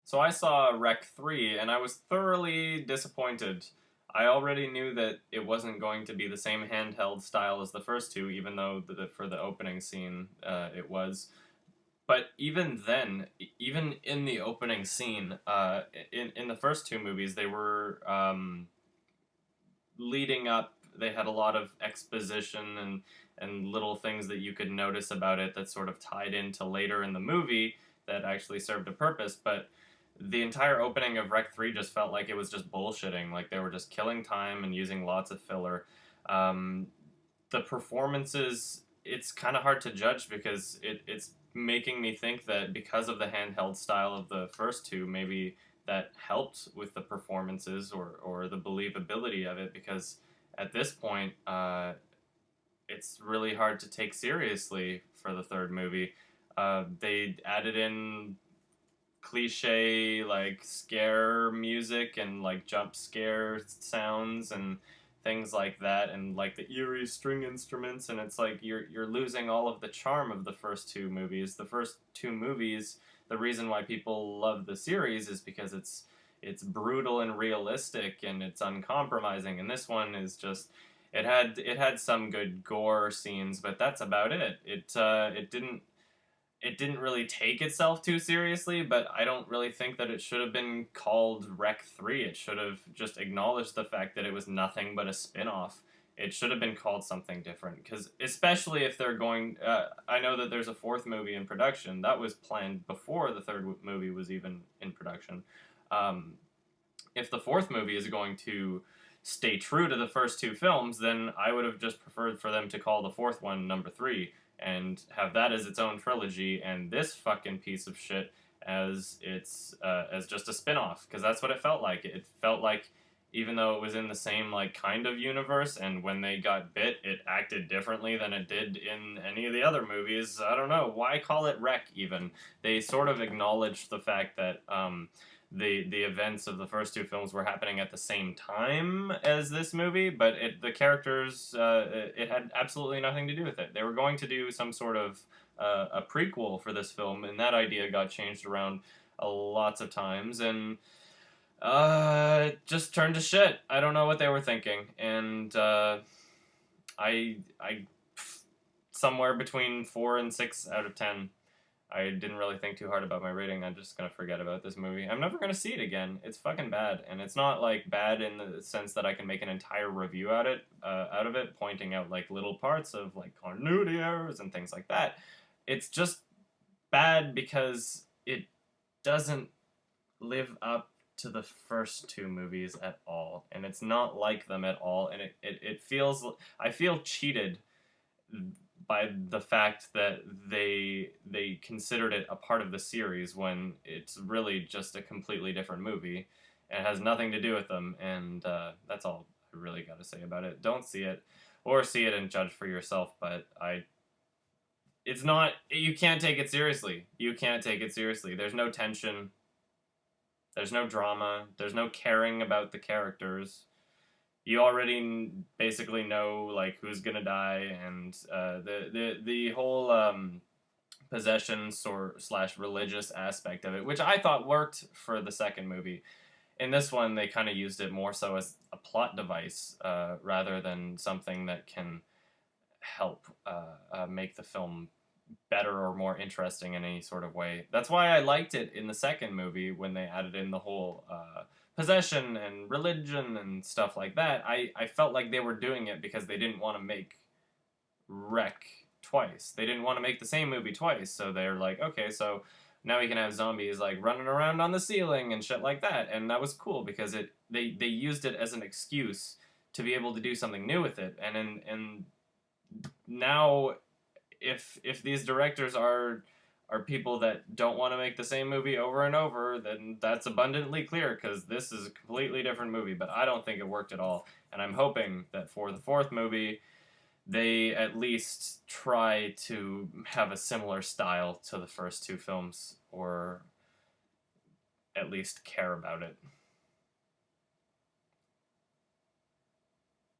So I saw Rec 3 and I was thoroughly disappointed. I already knew that it wasn't going to be the same handheld style as the first two, even though for the opening scene it was. But even then, even in the opening scene, in the first two movies, they were leading up. They had a lot of exposition and little things that you could notice about it that sort of tied into later in the movie that actually served a purpose. But the entire opening of Rec 3 just felt like it was just bullshitting. Like they were just killing time and using lots of filler. Um, the performances, it's kind of hard to judge because it's making me think that because of the handheld style of the first two, maybe that helped with the performances or the believability of it because at this point, it's really hard to take seriously for the third movie. They added in cliche like scare music and like jump scare sounds and things like that and like the eerie string instruments, and it's like you're losing all of the charm of the first two movies. The first two movies, the reason why people love the series is because it's brutal and realistic and it's uncompromising, and this one is just it had some good gore scenes, but that's about it. It didn't really take itself too seriously, but I don't really think that it should have been called Rec 3. It should have just acknowledged the fact that it was nothing but a spin off. It should have been called something different, because especially if they're going. I know that there's a fourth movie in production. That was planned before the third movie was even in production. Um, if the fourth movie is going to stay true to the first two films, then I would have just preferred for them to call the fourth one number 3 and have that as its own trilogy, and this fucking piece of shit as just a spin-off, because that's what it felt like. It felt like, even though it was in the same like kind of universe, and when they got bit it acted differently than it did in any of the other movies. I don't know why call it Wreck. Even they sort of acknowledged the fact that the events of the first two films were happening at the same time as this movie, but the characters, it had absolutely nothing to do with it. They were going to do some sort of a prequel for this film, and that idea got changed around lots of times, and it just turned to shit. I don't know what they were thinking, and I somewhere between 4 and 6 out of 10. I didn't really think too hard about my rating. I'm just gonna forget about this movie. I'm never gonna see it again. It's fucking bad, and it's not like bad in the sense that I can make an entire review out of it, pointing out like little parts of like continuity errors and things like that. It's just bad because it doesn't live up to the first two movies at all, and it's not like them at all, and it feels, I feel cheated by the fact that they considered it a part of the series when it's really just a completely different movie and has nothing to do with them, and that's all I really got to say about it. Don't see it, or see it and judge for yourself, but it's not, you can't take it seriously. You can't take it seriously. There's no tension, there's no drama, there's no caring about the characters. You already basically know like who's gonna die, and the whole possession slash religious aspect of it, which I thought worked for the second movie. In this one, they kind of used it more so as a plot device rather than something that can help make the film better or more interesting in any sort of way. That's why I liked it in the second movie when they added in the whole possession and religion and stuff like that. I felt like they were doing it because they didn't want to make Wreck twice. They didn't want to make the same movie twice, so they're like, okay, so now we can have zombies like running around on the ceiling and shit like that, and that was cool because they used it as an excuse to be able to do something new with it, and now if these directors are people that don't want to make the same movie over and over, then that's abundantly clear because this is a completely different movie. But I don't think it worked at all, and I'm hoping that for the fourth movie, they at least try to have a similar style to the first two films, or at least care about it.